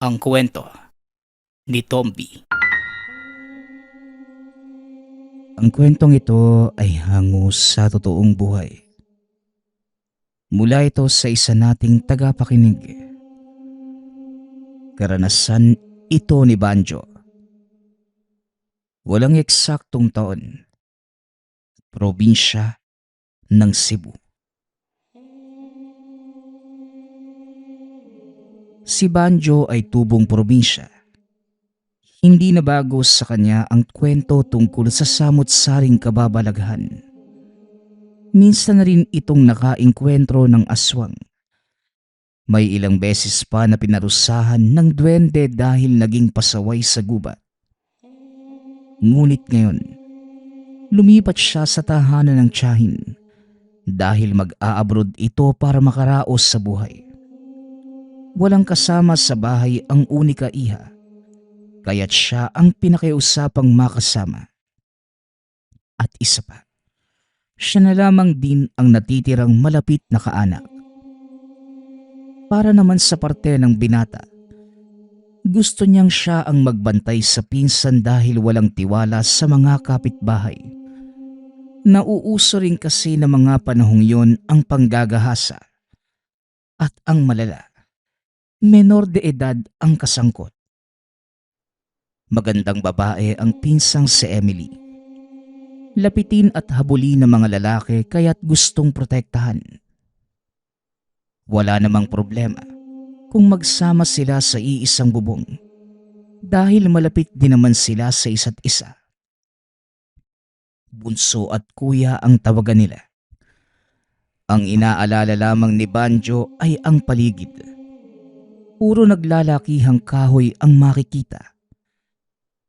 Ang kwento ni Tomby. Ang kwentong ito ay hango sa totoong buhay. Mula ito sa isa nating tagapakinig. Karanasan ito ni Banjo. Walang eksaktong taon. Probinsya ng Cebu. Si Banjo ay tubong probinsya. Hindi na bago sa kanya ang kwento tungkol sa samot-saring kababalaghan. Minsan na rin itong nakaengkwentro ng aswang. May ilang beses pa na pinarusahan ng duwende dahil naging pasaway sa gubat. Ngunit ngayon, lumipat siya sa tahanan ng tiyahin dahil mag-a-abroad ito para makaraos sa buhay. Walang kasama sa bahay ang unika iha, kaya't siya ang pinakiusapang makasama. At isa pa, siya na lamang din ang natitirang malapit na kaanak. Para naman sa parte ng binata, gusto niyang siya ang magbantay sa pinsan dahil walang tiwala sa mga kapitbahay. Nauuso rin kasi na mga panahong yon ang panggagahasa. At ang malala, menor de edad ang kasangkot. Magandang babae ang pinsang si Emily. Lapitin at habulin ng mga lalaki kaya't gustong protektahan. Wala namang problema kung magsama sila sa iisang bubong dahil malapit din naman sila sa isa't isa. Bunso at kuya ang tawagan nila. Ang inaalala lamang ni Banjo ay ang paligid. Puro naglalakihang kahoy ang makikita.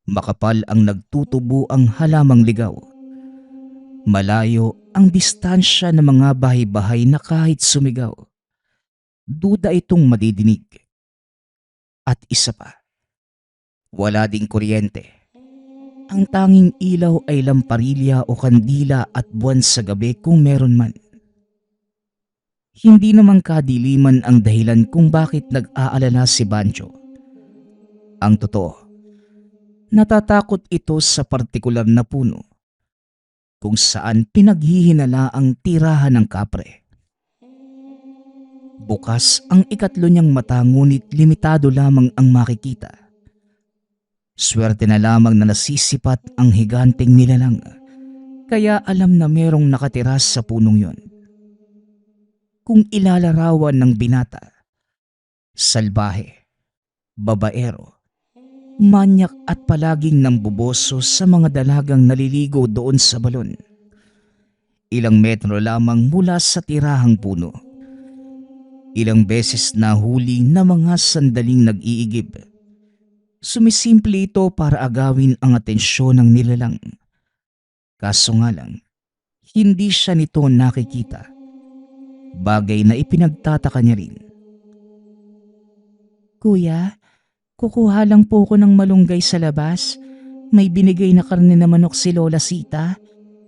Makapal ang nagtutubo ang halamang ligaw. Malayo ang distansya ng mga bahay-bahay na kahit sumigaw, duda itong madidinig. At isa pa, wala ding kuryente. Ang tanging ilaw ay lamparilla o kandila at buwan sa gabi kung meron man. Hindi naman kadiliman ang dahilan kung bakit nag-aalala si Banjo. Ang totoo, natatakot ito sa partikular na puno kung saan pinaghihinala ang tirahan ng kapre. Bukas ang ikatlo niyang mata ngunit limitado lamang ang makikita. Swerte na lamang na nasisipat ang higanteng nilalang, kaya alam na merong nakatira sa punong yon. Kung ilalarawan ng binata, salbahe, babaero, manyak at palaging nambuboso sa mga dalagang naliligo doon sa balon. Ilang metro lamang mula sa tirahang puno. Ilang beses nahuli na mga sandaling nag-iigib. Sumisimple ito para agawin ang atensyon ng nilalang. Kaso nga lang, hindi siya nito nakikita. Bagay na ipinagtataka niya rin. Kuya, kukuha lang po ko ng malunggay sa labas. May binigay na karne na manok si Lola Sita.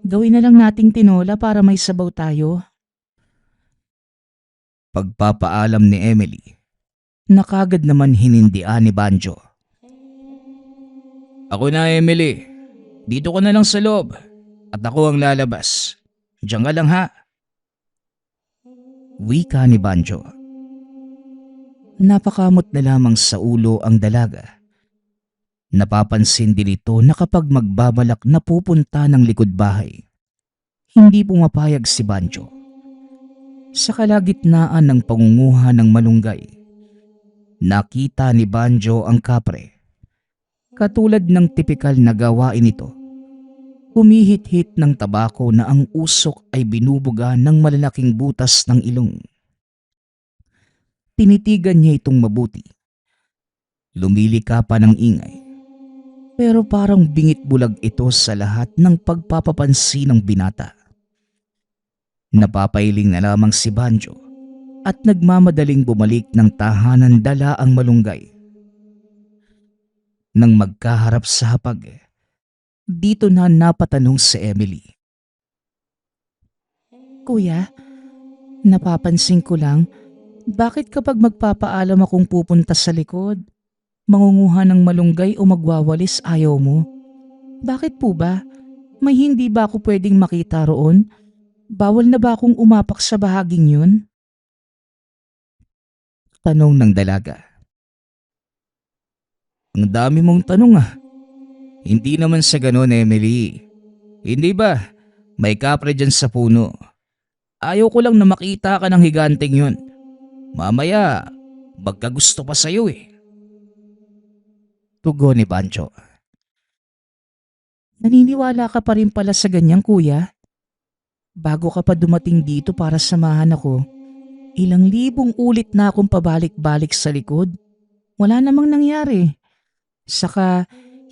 Gawin na lang nating tinola para may sabaw tayo. Pagpapaalam ni Emily, na kagad naman hinindian ni Banjo. Ako na, Emily. Dito ka na lang sa loob at ako ang lalabas. Diyan ka lang ha. Wika ni Banjo. Napakamot na lamang sa ulo ang dalaga. Napapansin din ito na kapag magbabalak na pupunta ng likod bahay, hindi pumapayag si Banjo. Sa kalagitnaan ng pangunguha ng malunggay, nakita ni Banjo ang kapre. Katulad ng tipikal na gawain ito, humihit-hit ng tabako na ang usok ay binubuga ng malalaking butas ng ilong. Tinitigan niya itong mabuti. Lumilika pa ng ingay. Pero parang bingit bulag ito sa lahat ng pagpapapansin ng binata. Napapailing na lamang si Banjo at nagmamadaling bumalik ng tahanan dala ang malunggay. Nang magkaharap sa hapag, dito na napatanong si Emily. Kuya, napapansin ko lang, bakit kapag magpapaalam akong pupunta sa likod, Mangunguha ng malunggay o magwawalis ayaw mo? Bakit po ba? May hindi ba ako pwedeng makita roon? Bawal na ba akong umapak sa bahaging yun? Tanong ng dalaga. Ang dami mong tanong ah. Hindi naman sa ganon, Emily. Hindi ba? May kapre dyan sa puno. Ayaw ko lang na makita ka ng higanteng yun. Mamaya, magkagusto pa sa'yo eh. Tugon ni Banjo. Naniniwala ka pa rin pala sa ganyang kuya? Bago ka pa dumating dito para samahan ako, ilang libong ulit na akong pabalik-balik sa likod. Wala namang nangyari. Saka,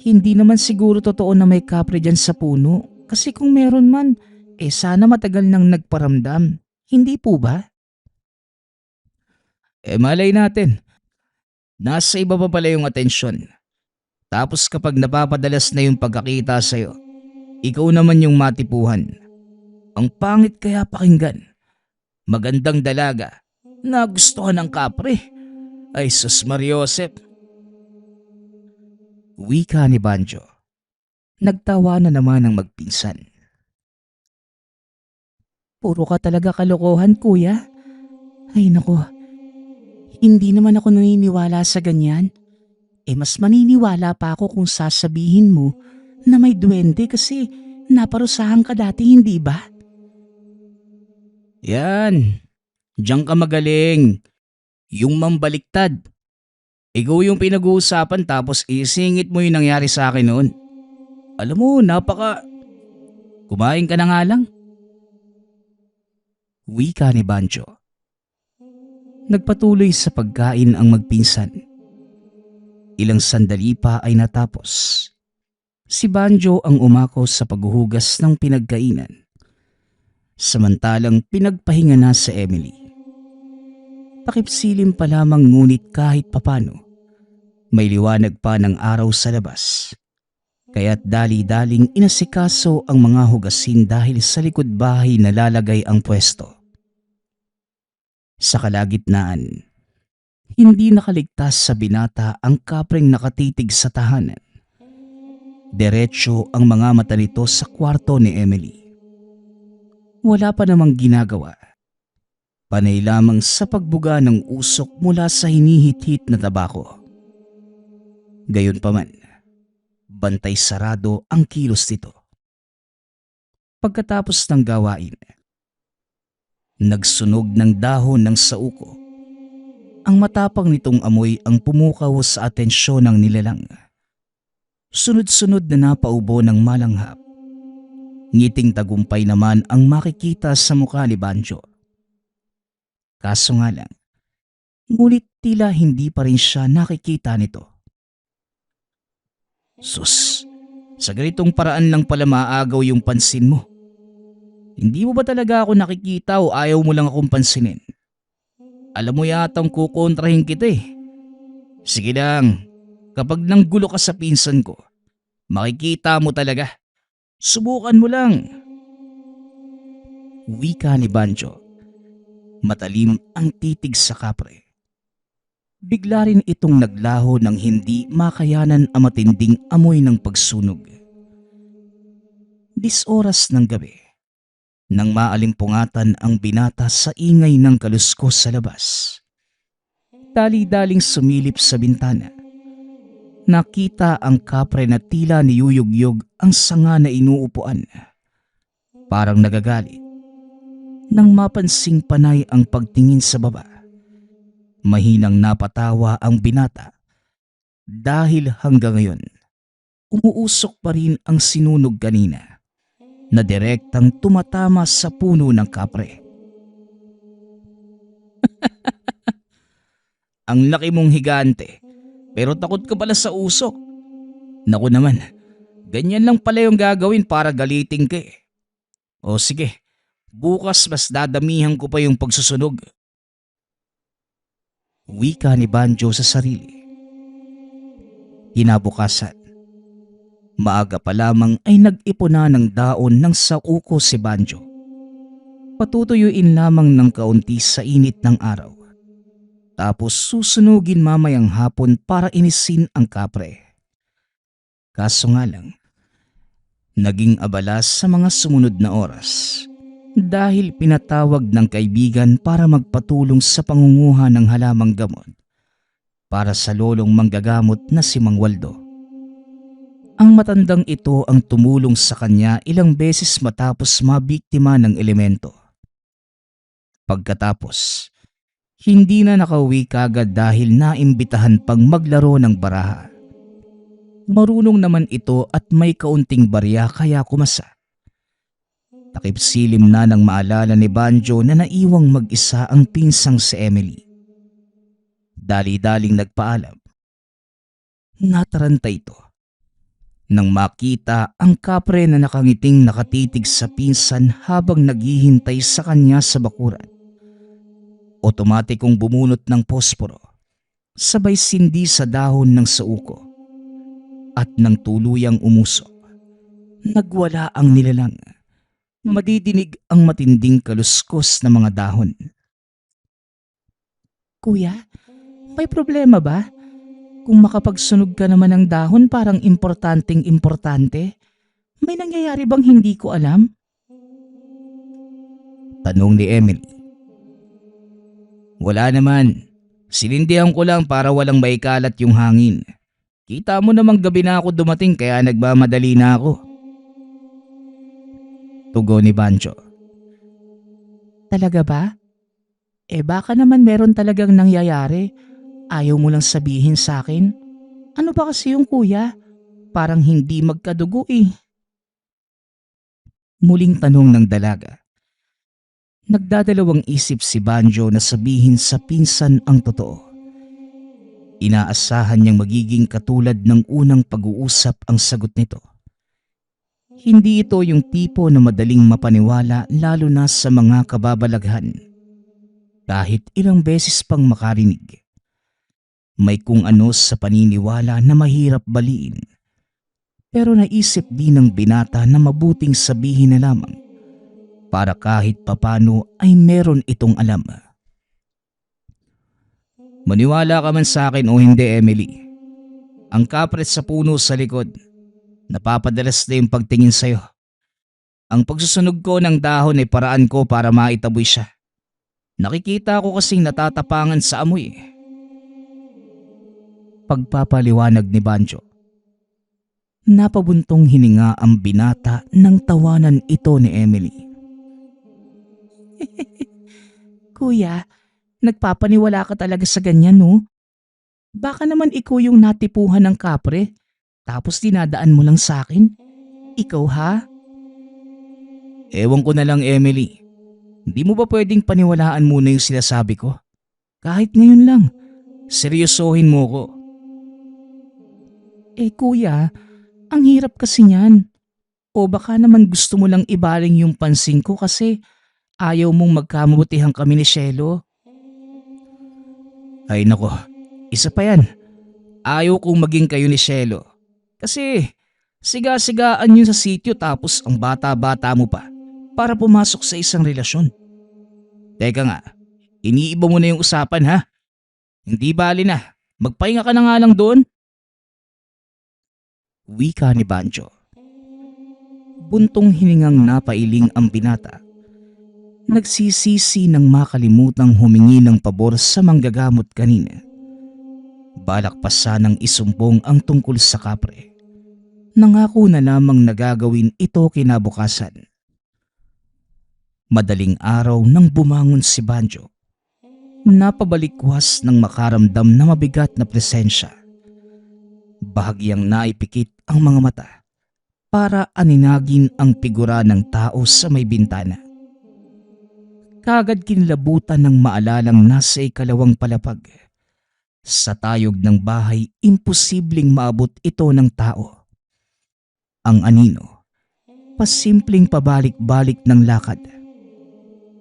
hindi naman siguro totoo na may kapre dyan sa puno. Kasi kung meron man, sana matagal nang nagparamdam. Hindi po ba? Malay natin. Nasa iba pa pala yung atensyon. Tapos kapag napapadalas na yung pagkakita sa'yo, ikaw naman yung matipuhan. Ang pangit kaya pakinggan. Magandang dalaga, nagustuhan ng kapre. Ay sus Mariosep. Wika ni Banjo. Nagtawa na naman ang magpinsan. Puro ka talaga kalokohan, kuya. Ay nako, hindi naman ako naniniwala sa ganyan. Mas maniniwala pa ako kung sasabihin mo na may duwende kasi naparusahan ka dati, hindi ba? Yan, diyan ka magaling. Yung mambaliktad. Ikaw yung pinag-uusapan tapos isingit mo yung nangyari sa akin noon. Alam mo, kumain ka na nga lang. Wika ni Banjo. Nagpatuloy sa pagkain ang magpinsan. Ilang sandali pa ay natapos. Si Banjo ang umakaw sa paghuhugas ng pinagkainan. Samantalang pinagpahinga na sa Emily. Takipsilim pa lamang ngunit kahit papano, may liwanag pa ng araw sa labas. Kaya't dali-daling inasikaso ang mga hugasin dahil sa likod bahay nalalagay ang pwesto. Sa kalagitnaan, hindi nakaligtas sa binata ang kapreng nakatitig sa tahanan. Diretso ang mga mata nito sa kwarto ni Emily. Wala pa namang ginagawa. Panay lamang sa pagbuga ng usok mula sa hinihit-hit na tabako. Gayunpaman, bantay sarado ang kilos nito. Pagkatapos ng gawain, nagsunog ng dahon ng sauko. Ang matapang nitong amoy ang pumukaw sa atensyon ng nilalang. Sunod-sunod na napaubo ng malanghap. Ngiting tagumpay naman ang makikita sa mukha ni Banjo. Kaso nga lang, ngunit tila hindi pa rin siya nakikita nito. Sus, sa ganitong paraan lang pala maagaw yung pansin mo. Hindi mo ba talaga ako nakikita o ayaw mo lang akong pansinin? Alam mo yatang kukontrahin kita eh. Sige lang, kapag nanggulo ka sa pinsan ko, makikita mo talaga. Subukan mo lang. Wika ni Banjo. Matalim ang titig sa kapre. Bigla rin itong naglaho ng hindi makayanan ang matinding amoy ng pagsunog. 10 oras ng gabi, nang maalimpungatan ang binata sa ingay ng kaluskos sa labas. Dali-daling sumilip sa bintana. Nakita ang kapre na tila niyuyugyog ang sanga na inuupuan. Parang nagagalit. Nang mapansing panay ang pagtingin sa baba, mahinang napatawa ang binata dahil hanggang ngayon umuusok pa rin ang sinunog kanina na direktang tumatama sa puno ng kapre. Ang laki mong higante, pero takot ka pala sa usok. Naku naman, ganyan lang pala yung gagawin para galiting ka eh. O sige, bukas mas dadamihan ko pa yung pagsusunog. Wika ni Banjo sa sarili. Kinabukasan, maaga pa lamang ay nag-ipon na ng daon ng sauko si Banjo. Patutuyuin lamang ng kaunti sa init ng araw. tapos susunugin mamayang hapon para inisin ang kapre. Kaso nga lang, naging abala sa mga sumunod na oras dahil pinatawag ng kaibigan para magpatulong sa pangunguha ng halamang gamot para sa lolong manggagamot na si Mang Waldo. Ang matandang ito ang tumulong sa kanya ilang beses matapos mabiktima ng elemento. Pagkatapos, hindi na nakauwi kagad dahil naimbitahan pang maglaro ng baraha. Marunong naman ito at may kaunting barya kaya kumasa. Takip-silim na nang maalala ni Banjo na naiwang mag-isa ang pinsang si Emily. Dali-daling nagpaalam. Nataranta ito. Nang makita ang kapre na nakangiting nakatitig sa pinsan habang naghihintay sa kanya sa bakuran. Otomatikong bumunot ng posporo, sabay sindi sa dahon ng sauko. At nang tuluyang umusok, nagwala ang nilalang. Madidinig ang matinding kaluskos ng mga dahon. Kuya, may problema ba? Kung makapagsunog ka naman ng dahon parang importanteng importante, may nangyayari bang hindi ko alam? Tanong ni Emily. Wala naman. Sinindihan ko lang para walang maikalat yung hangin. Kita mo namang gabi na ako dumating kaya nagmamadali na ako. Tugon ni Banjo. Talaga ba? Baka naman meron talagang nangyayari. Ayaw mo lang sabihin sa akin? Ano ba kasi yung kuya? Parang hindi magkadugo eh. Muling tanong ng dalaga. Nagdadalawang isip si Banjo na sabihin sa pinsan ang totoo. Inaasahan niyang magiging katulad ng unang pag-uusap ang sagot nito. Hindi ito yung tipo na madaling mapaniwala lalo na sa mga kababalaghan. Kahit ilang beses pang makarinig. May kung ano sa paniniwala na mahirap baliin. Pero naisip din ng binata na mabuting sabihin na lamang para kahit papano ay meron itong alam. Maniwala ka man sa akin o hindi, Emily. Ang kapret sa puno sa likod, napapadalas na yung pagtingin sa'yo. Ang pagsusunog ko ng dahon ay paraan ko para maitaboy siya. Nakikita ko kasing natatapangan sa amoy. Pagpapaliwanag ni Banjo. Napabuntong hininga ang binata nang tawanan ito ni Emily. Kuya, nagpapaniwala ka talaga sa ganyan, no? Baka naman ikaw yung natipuhan ng kapre, tapos dinadaan mo lang sa akin? Ikaw ha? Ewan ko na lang, Emily. Hindi mo ba pwedeng paniwalaan muna yung sinasabi ko? Kahit ngayon lang, seryosohin mo ko. Kuya, ang hirap kasi niyan. O baka naman gusto mo lang ibaling yung pansin ko kasi ayaw mong magkamabutihan kami ni Shelo. Ay nako, isa pa yan. Ayaw kong maging kayo ni Shelo. Kasi siga-sigaan yun sa sityo tapos ang bata-bata mo pa para pumasok sa isang relasyon. Teka nga, iniiba mo na yung usapan ha? Hindi bali na, magpahinga ka na nga lang doon. Wika ni Banjo. Buntong hiningang napailing ang binata. Nagsisisi nang makalimutang humingi ng pabor sa manggagamot kanina. Balak pa sanang isumbong ang tungkol sa kapre. Nangako na lamang nagagawin ito kinabukasan. Madaling araw nang bumangon si Banjo. Napabalikwas nang makaramdam na mabigat na presensya. Bahagyang naipikit ang mga mata para aninagin ang figura ng tao sa may bintana. Kagad kinlabutan ng maalalang nasa ikalawang palapag. Sa tayog ng bahay, imposibleng maabot ito ng tao. Ang anino, pasimpleng pabalik-balik ng lakad.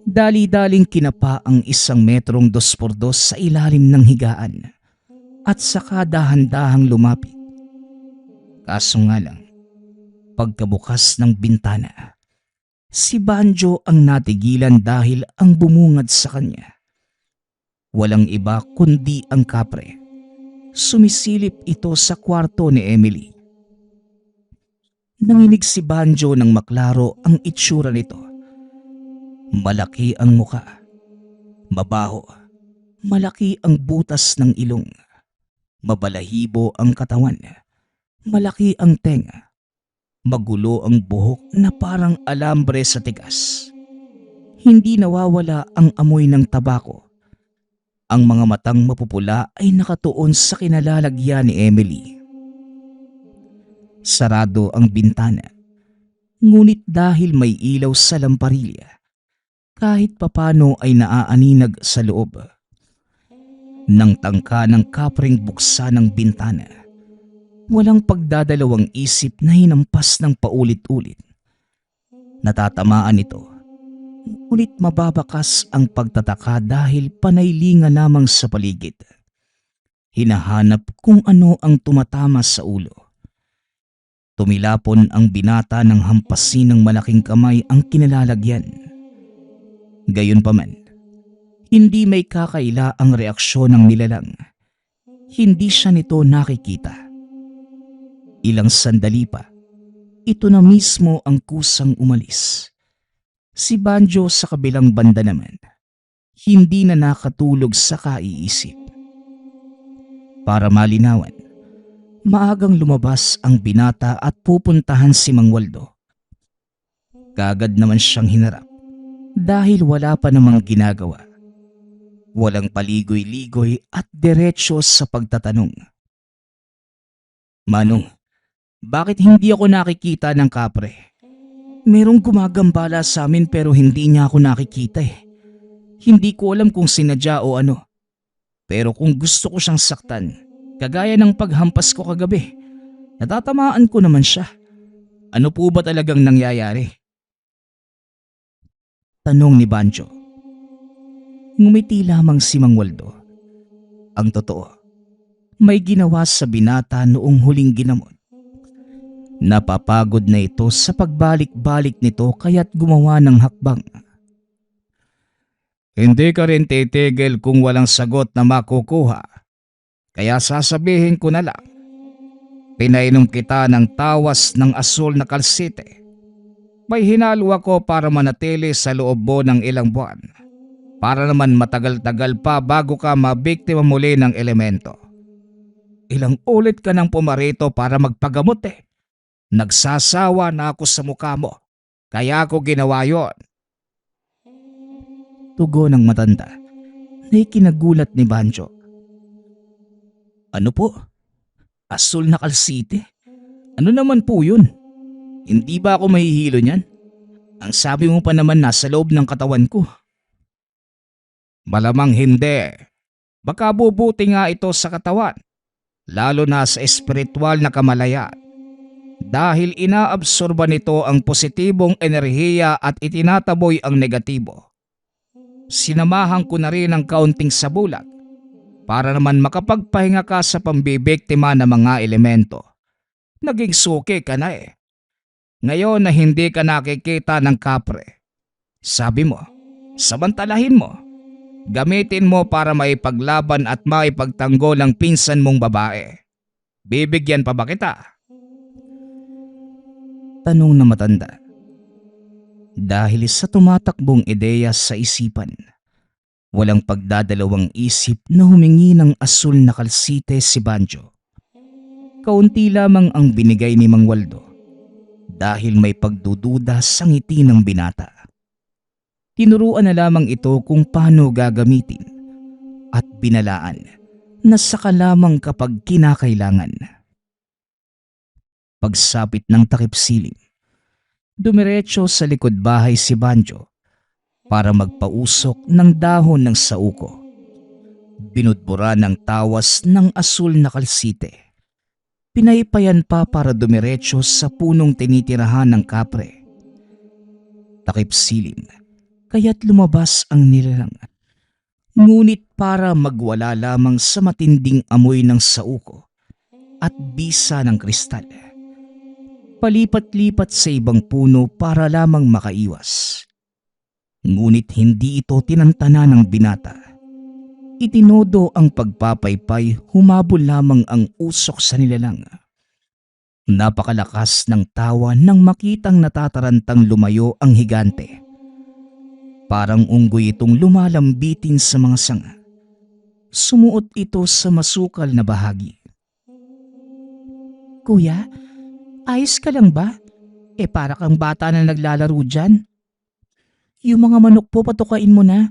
Dali-daling kinapa ang 1 metrong 2x2 sa ilalim ng higaan at saka dahan-dahang lumapit. Kaso nga lang, pagkabukas ng bintana, si Banjo ang natigilan dahil ang bumungad sa kanya. Walang iba kundi ang kapre. Sumisilip ito sa kwarto ni Emily. Nanginig si Banjo nang maklaro ang itsura nito. Malaki ang muka, mabaho, malaki ang butas ng ilong, mabalahibo ang katawan, malaki ang tenga, magulo ang buhok na parang alambre sa tigas. Hindi nawawala ang amoy ng tabako. Ang mga matang mapupula ay nakatuon sa kinalalagyan ni Emily. Sarado ang bintana, ngunit dahil may ilaw sa lamparilla, kahit papano ay naaaninag sa loob. Nang tangka ng kapreng buksan ng bintana, walang pagdadalawang isip na hinampas ng paulit-ulit. Natatamaan ito, ngunit mababakas ang pagtataka dahil panaylinga lamang sa paligid. Hinahanap kung ano ang tumatama sa ulo. Tumilapon ang binata ng hampasin ng malaking kamay ang kinalalagyan. Gayunpaman, hindi may kakaila ang reaksyon ng nilalang. Hindi siya nito nakikita. Ilang sandali pa, ito na mismo ang kusang umalis. Si Banjo sa kabilang banda naman, hindi na nakatulog sa kaiisip. Para malinawan, maagang lumabas ang binata at pupuntahan si Mang Waldo. Kagad naman siyang hinarap dahil wala pa namang ginagawa. Walang paligoy-ligoy at diretsyo sa pagtatanong. Manong, bakit hindi ako nakikita ng kapre? Merong gumagambala sa amin pero hindi niya ako nakikita eh. Hindi ko alam kung sinadya o ano. Pero kung gusto ko siyang saktan, kagaya ng paghampas ko kagabi, natatamaan ko naman siya. Ano po ba talagang nangyayari? Tanong ni Banjo. Ngumiti lamang si Mang Waldo. Ang totoo, may ginawa sa binata noong huling ginamot. Napapagod na ito sa pagbalik-balik nito kaya't gumawa ng hakbang. Hindi ka rin titigil kung walang sagot na makukuha. Kaya sasabihin ko na lang, pinainom kita ng tawas ng asul na kalsite. May hinalo ako para manatili sa loob mo ng ilang buwan. Para naman matagal-tagal pa bago ka mabiktima muli ng elemento. Ilang ulit ka nang pumarito para magpagamot eh. Nagsasawa na ako sa mukha mo. Kaya ako ginawa yon. Tugon ng matanda na ikinagulat ni Banjo. Ano po? Asul na kalsite? Ano naman po yun? Hindi ba ako mahihilo niyan? Ang sabi mo pa naman nasa loob ng katawan ko. Malamang hindi. Baka bubuti nga ito sa katawan. Lalo na sa espiritual na kamalaya. Dahil inaabsorba nito ang positibong enerhiya at itinataboy ang negatibo. Sinamahan ko na rin ng kaunting sabulat para naman makapagpahinga ka sa pambibiktima ng mga elemento. Naging suki ka na eh. Ngayon na hindi ka nakikita ng kapre, sabi mo, samantalahin mo. Gamitin mo para maipaglaban at maipagtanggol ang pinsan mong babae. Bibigyan pa ba kita? Tanong na matanda. Dahil sa tumatakbong ideya sa isipan, walang pagdadalawang isip na humingi ng asul na kalsite si Banjo. Kaunti lamang ang binigay ni Mang Waldo dahil may pagdududa sa ngiti ng binata. Tinuruan na lamang ito kung paano gagamitin at binalaan na saka lamang kapag kinakailangan. Pagsapit ng takip siling, dumiretso sa likod bahay si Banjo para magpausok ng dahon ng sauko. Binudbura ng tawas ng asul na kalsite. Pinaypayan pa para dumiretso sa punong tinitirahan ng kapre. Takip siling, kaya't lumabas ang nilalang. Ngunit para magwala lamang sa matinding amoy ng sauko at bisa ng kristal. Palipat-lipat sa ibang puno para lamang makaiwas. Ngunit hindi ito tinantana ng binata. Itinodo ang pagpapaypay, humabol lamang ang usok sa nilalang. Napakalakas ng tawa nang makitang natatarantang lumayo ang higante. Parang unggoy itong lumalambitin sa mga sanga. Sumuot ito sa masukal na bahagi. "Kuya, ayos ka lang ba? Para kang bata na naglalaro dyan. Yung mga manok po patukain mo na.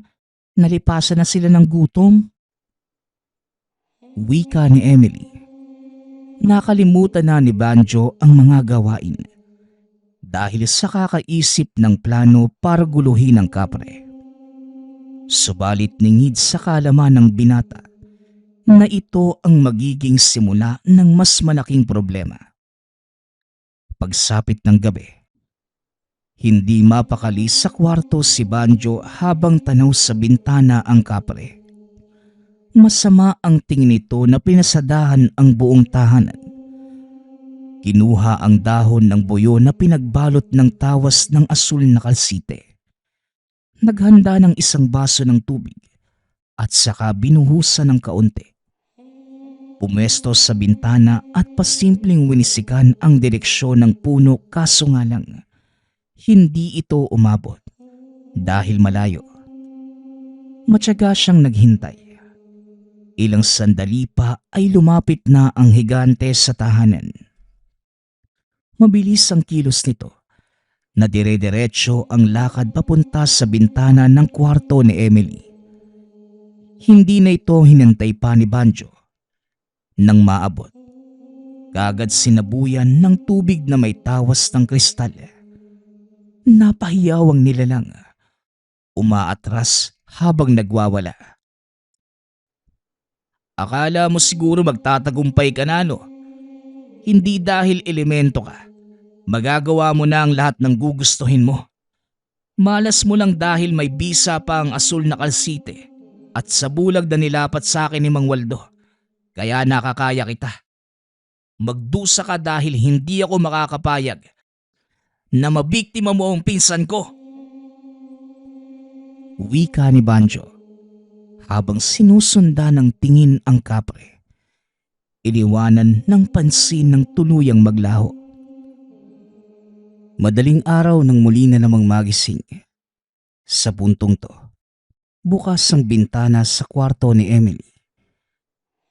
Nalipasan na sila ng gutom." Wika ni Emily. Nakalimutan na ni Banjo ang mga gawain dahil sa kakaisip ng plano para guluhin ang kapre. Subalit ningid sa kaalaman ng binata na ito ang magiging simula ng mas malaking problema. Pagsapit ng gabi, hindi mapakali sa kwarto si Banjo habang tanaw sa bintana ang kapre. Masama ang tingin nito na pinasadahan ang buong tahanan. Kinuha ang dahon ng buyo na pinagbalot ng tawas ng asul na kalsite. Naghanda ng isang baso ng tubig at saka binuhusan ng kaunti. Pumesto sa bintana at pasimpleng winisikan ang direksyon ng puno, kaso nga lang, hindi ito umabot dahil malayo. Matyaga siyang naghintay. Ilang sandali pa ay lumapit na ang higante sa tahanan. Mabilis ang kilos nito na dire-diretso ang lakad papunta sa bintana ng kwarto ni Emily. Hindi na ito hinantay pa ni Banjo. Nang maabot, kaagad sinabuyan ng tubig na may tawas ng kristal. Napahiyaw ang nilalang. Umaatras habang nagwawala. "Akala mo siguro magtatagumpay ka na, no? Hindi dahil elemento ka. Magagawa mo na ang lahat ng gugustuhin mo. Malas mo lang dahil may bisa pa ang asul na kalsite at sa bulag na nilapat sa akin ni Mang Waldo. Kaya nakakaya kita. Magdusa ka dahil hindi ako makakapayag na mabiktima mo ang pinsan ko." Wika ni Banjo habang sinusundan ng tingin ang kapre. Iniwanan ng pansin ng tuluyang maglaho. Madaling araw nang muli na namang magising. Sa puntong to, bukas ang bintana sa kwarto ni Emily.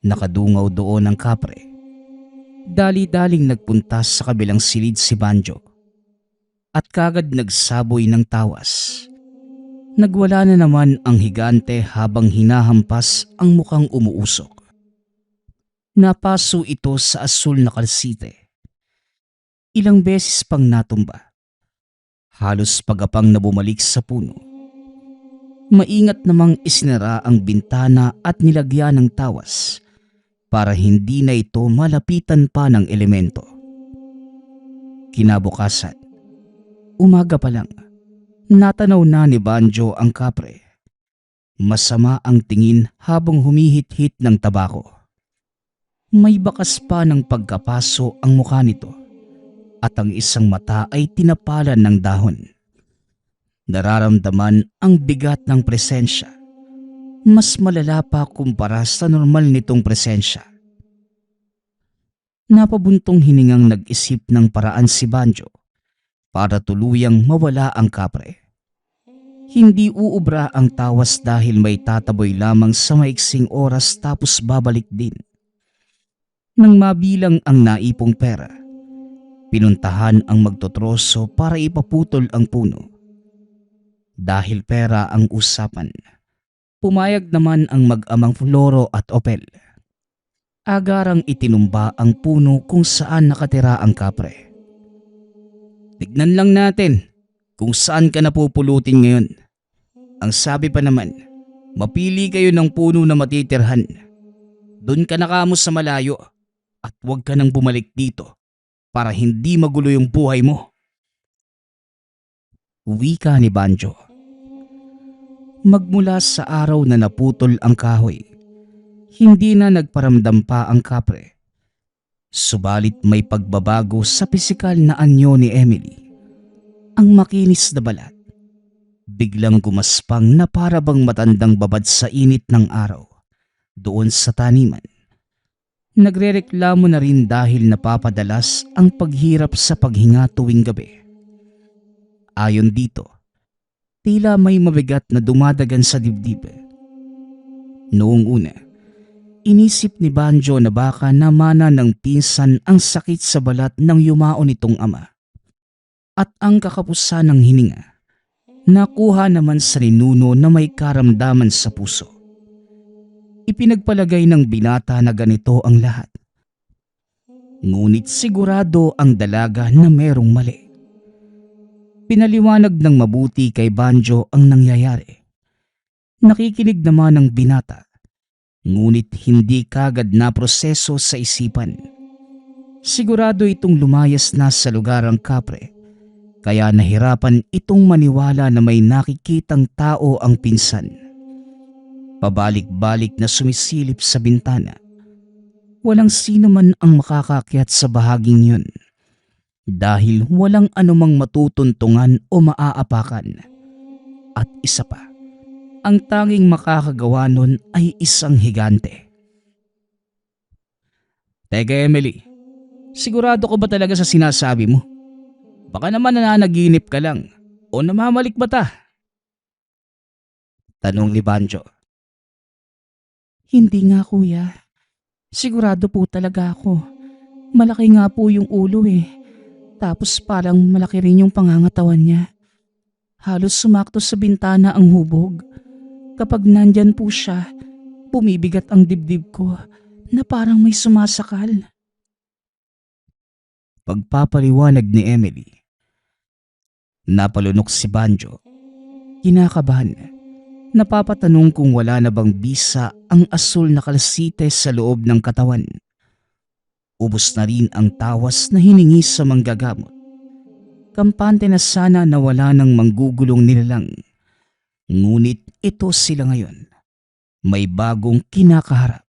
Nakadungaw doon ang kapre. Dali-daling nagpunta sa kabilang silid si Banjo at kagad nagsaboy ng tawas. Nagwala na naman ang higante habang hinahampas ang mukhang umuusok. Napaso ito sa asul na kalsite. Ilang beses pang natumba. Halos pagapang na bumalik sa puno. Maingat namang isinara ang bintana at nilagyan ng tawas para hindi na ito malapitan pa ng elemento. Kinabukasan, umaga pa lang, natanaw na ni Banjo ang kapre. Masama ang tingin habang humihit-hit ng tabako. May bakas pa ng pagkapaso ang mukha nito at ang isang mata ay tinapalan ng dahon. Nararamdaman ang bigat ng presensya. Mas malala pa kumpara sa normal nitong presensya. Napabuntong hiningang nag-isip ng paraan si Banjo para tuluyang mawala ang kapre. Hindi uubra ang tawas dahil may tataboy lamang sa maiksing oras tapos babalik din. Nang mabilang ang naipong pera, pinuntahan ang magtotroso para ipaputol ang puno. Dahil pera ang usapan, pumayag naman ang mag-amang Floro at Opel. Agarang itinumba ang puno kung saan nakatira ang kapre. "Tignan lang natin kung saan ka napupulutin ngayon. Ang sabi pa naman, mapili kayo ng puno na matitirhan. Doon ka nakamo sa malayo at huwag ka nang bumalik dito para hindi magulo yung buhay mo." Wika ni Banjo. Magmula sa araw na naputol ang kahoy, hindi na nagparamdam pa ang kapre. Subalit may pagbabago sa pisikal na anyo ni Emily. Ang makinis na balat, biglang gumaspang na para bang matandang babad sa init ng araw. doon sa taniman. Nagrereklamo na rin dahil napapadalas ang paghirap sa paghinga tuwing gabi. Ayon dito, tila may mabigat na dumadagan sa dibdib. Noong una, inisip ni Banjo na baka namana ng pinsan ang sakit sa balat ng yumao nitong ama. At ang kakapusan ng hininga, nakuha naman sa ninuno na may karamdaman sa puso. Ipinagpalagay ng binata na ganito ang lahat. Ngunit sigurado ang dalaga na merong mali. Pinaliwanag ng mabuti kay Banjo ang nangyayari. Nakikinig naman ang binata, ngunit hindi kagad na proseso sa isipan. Sigurado itong lumayas na sa lugar ang kapre, kaya nahirapan itong maniwala na may nakikitang tao ang pinsan. Pabalik-balik na sumisilip sa bintana. Walang sino man ang makakakyat sa bahaging yun dahil walang anumang matutuntungan o maaapakan. At isa pa, ang tanging makakagawa nun ay isang higante. Teka Emily, sigurado ko ba talaga sa sinasabi mo? Baka naman nananaginip ka lang o namamalik ba ta? Tanong ni Banjo. Hindi nga kuya. Sigurado po talaga ako. Malaki nga po yung ulo eh. Tapos parang malaki rin yung pangangatawan niya. Halos sumakto sa bintana ang hubog. Kapag nandyan po siya, bumibigat ang dibdib ko na parang may sumasakal. Pagpapaliwanag ni Emily. Napalunok si Banjo. Kinakabahan. Napapatanong kung wala na bang bisa ang asul na kalsite sa loob ng katawan. Ubos na rin ang tawas na hiningi sa manggagamot. Kampante na sana na wala ng manggugulong nilalang. Ngunit ito sila ngayon. May bagong kinakaharap.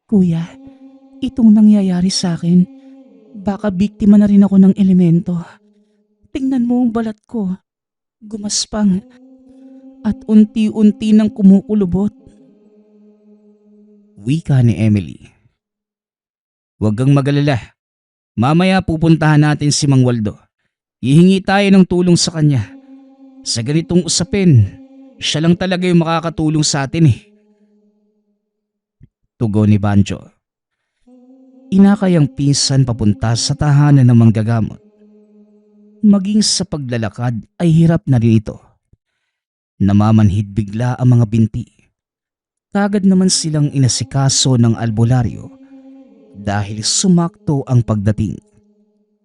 Kuya, itong nangyayari sa akin, baka biktima na rin ako ng elemento. Tingnan mo ang balat ko. Gumaspang. At unti-unti nang kumukulubot. Wika ni Emily. Huwag kang mag-alala. Mamaya pupuntahan natin si Mang Waldo. Hihingi tayo ng tulong sa kanya. Sa ganitong usapin, siya lang talaga yung makakatulong sa atin eh. Tugon ni Banjo. Inakay ang pinsan papunta sa tahanan ng manggagamot. Maging sa paglalakad ay hirap na rin ito. Namamanhid bigla ang mga binti. Kagad naman silang inasikaso ng albularyo dahil sumakto ang pagdating.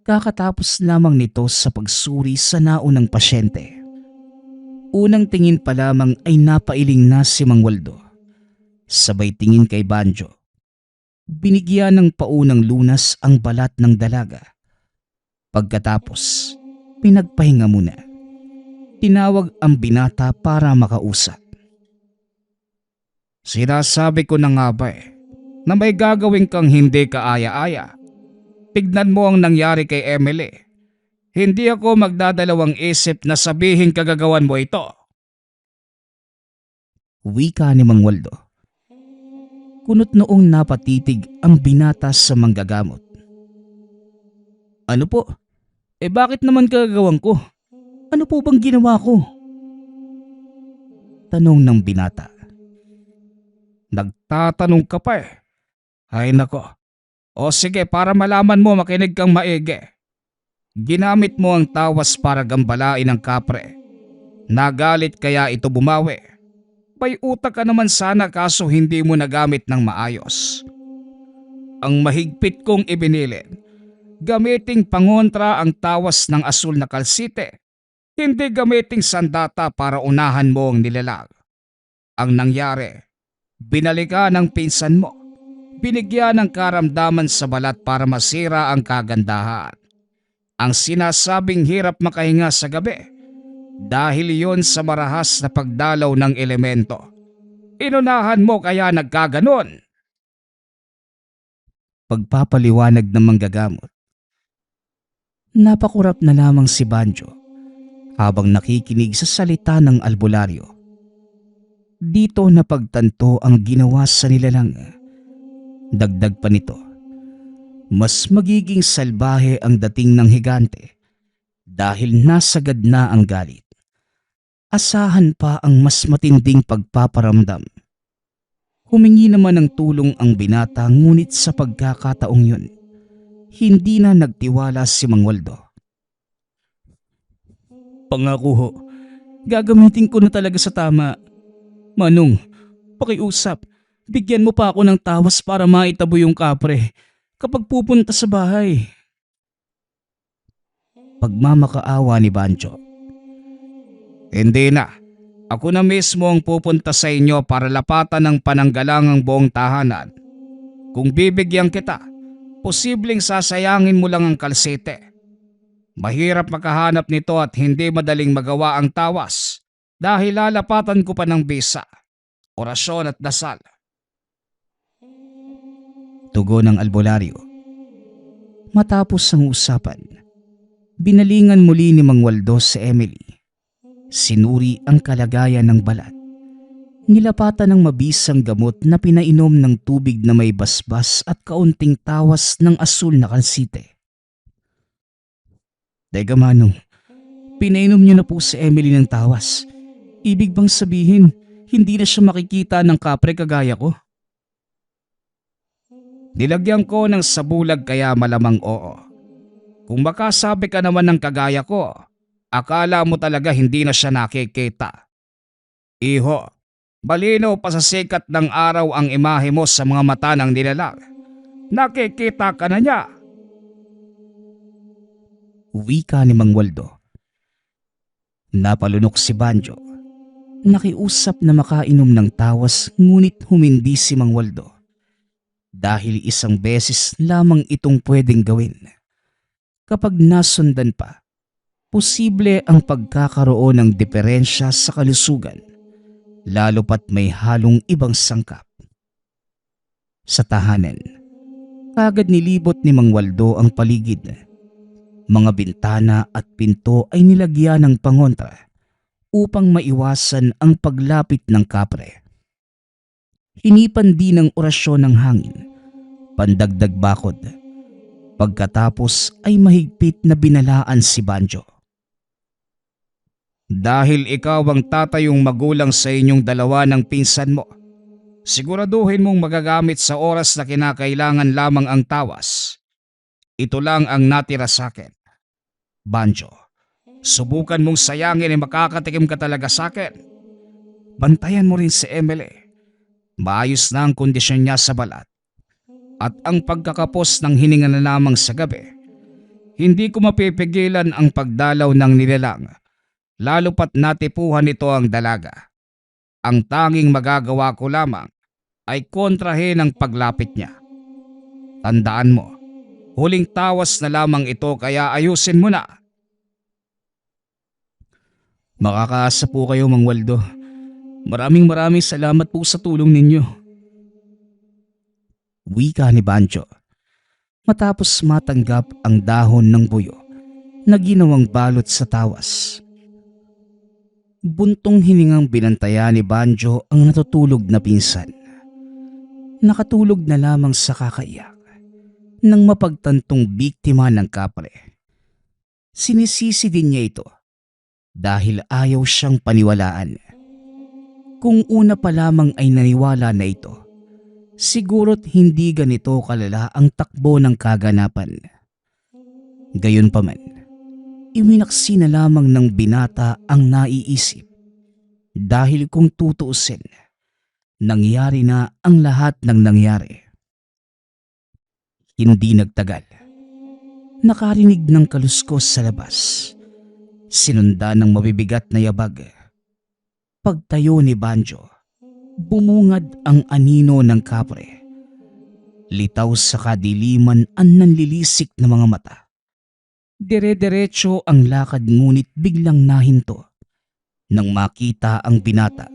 Kakatapos lamang nito sa pagsuri sa naunang pasyente. Unang tingin pa lamang ay napailing na si Mang Waldo. Sabay tingin kay Banjo. Binigyan ng paunang lunas ang balat ng dalaga. Pagkatapos, pinagpahinga muna. Tinawag ang binata para makausap. Sinasabi ko na nga ba na may gagawin kang hindi kaaya-aya. Tignan mo ang nangyari kay Emily. Hindi ako magdadalawang isip na sabihin kagagawan mo ito. Wika ni Mang Waldo. Kunot noong napatitig ang binata sa manggagamot. Ano po? Bakit naman kagagawan ko? Ano po bang ginawa ko? Tanong ng binata. Nagtatanong ka pa eh. Ay nako. O sige, para malaman mo, makinig kang maigi. Ginamit mo ang tawas para gambalain ang kapre. Nagalit kaya ito bumawi. May utak ka naman sana kaso hindi mo nagamit ng maayos. Ang mahigpit kong ibinilin, gamiting pangontra ang tawas ng asul na kalsite. Hindi gamiting sandata para unahan mo ang nilalag. Ang nangyari, binalikan ng pinsan mo. Binigyan ng karamdaman sa balat para masira ang kagandahan. Ang sinasabing hirap makahinga sa gabi, dahil iyon sa marahas na pagdalaw ng elemento. Inunahan mo kaya nagkaganon. Pagpapaliwanag ng manggagamot. Napakurap na lamang si Banjo habang nakikinig sa salita ng albularyo. Dito napagtanto ang ginawa sa nilalang. Dagdag pa nito, mas magiging salbahe ang dating ng higante dahil nasagad na ang galit. Asahan pa ang mas matinding pagpaparamdam. Humingi naman ng tulong ang binata ngunit sa pagkakataong yun, hindi na nagtiwala si Mang Waldo. Pangako ho, gagamitin ko na talaga sa tama. Manong, pakiusap, bigyan mo pa ako ng tawas para maitabo yung kapre kapag pupunta sa bahay. Pagmamakaawa ni Banjo. Hindi na. Ako na mismo ang pupunta sa inyo para lapatan ng pananggalang ang buong tahanan. Kung bibigyan kita, posibleng sasayangin mo lang ang kalsete. Mahirap makahanap nito at hindi madaling magawa ang tawas dahil lalapatan ko pa ng bisa, orasyon at dasal. Tugon ng albularyo. Matapos ang usapan, binalingan muli ni Mang Waldo si Emily. Sinuri ang kalagayan ng balat. Nilapatan ng mabisang gamot na pinainom ng tubig na may basbas at kaunting tawas ng asul na kalsite. Teka Manong, pinainom niyo na po si Emily ng tawas. Ibig bang sabihin, hindi na siya makikita ng kapre kagaya ko? Nilagyan ko ng sabulag kaya malamang oo. Kung makasabi ka naman ng kagaya ko, akala mo talaga hindi na siya nakikita. Iho, malinaw pa sa sikat ng araw ang imahe mo sa mga mata ng nilalang. Nakikita ka na niya. Wika ni Mang Waldo. Napalunok si Banjo. Nakiusap na makainom ng tawas ngunit humindi si Mang Waldo. Dahil isang beses lamang itong pwedeng gawin. Kapag nasundan pa, posible ang pagkakaroon ng diferensya sa kalusugan, lalo pat may halong ibang sangkap. Sa tahanan, kagad nilibot ni Mang Waldo ang paligid. Mga bintana at pinto ay nilagyan ng pangontra upang maiwasan ang paglapit ng kapre. Hinipan din ng orasyon ng hangin, pandagdag bakod. Pagkatapos ay mahigpit na binalaan si Banjo. Dahil ikaw ang tatayong magulang sa inyong dalawa ng pinsan mo, siguraduhin mong magagamit sa oras na kinakailangan lamang ang tawas. Ito lang ang natira sa akin. Banjo, subukan mong sayangin ay makakatikim ka talaga sa akin. Bantayan mo rin si Emily. Maayos na ang kondisyon niya sa balat. At ang pagkakapos ng hininga na lamang sa gabi, hindi ko mapipigilan ang pagdalaw ng nilalang, lalo pat natipuhan nito ang dalaga. Ang tanging magagawa ko lamang ay kontrahin ang paglapit niya. Tandaan mo, huling tawas na lamang ito kaya ayusin mo na. Makakaasa po kayo, Mang Waldo. Maraming salamat po sa tulong ninyo. Wika ni Banjo. Matapos matanggap ang dahon ng buyo na ginawang balot sa tawas. Buntong hiningang binantayan ni Banjo ang natutulog na pinsan. Nakatulog na lamang sa kakaiyak nang mapagtantong biktima ng kapre. Sinisisi din niya ito dahil ayaw siyang paniwalaan. Kung una pa lamang ay naniwala na ito, siguro't hindi ganito kalala ang takbo ng kaganapan. Gayunpaman, iwinaksi na lamang ng binata ang naiisip dahil kung tutuusin, nangyari na ang lahat ng nangyari. Hindi nagtagal. Nakarinig ng kaluskos sa labas. Sinundan ng mabibigat na yabag. Pagtayo ni Banjo, bumungad ang anino ng kapre. Litaw sa kadiliman ang nanlilisik na mga mata. Dire-diretso ang lakad ngunit biglang nahinto nang makita ang binata.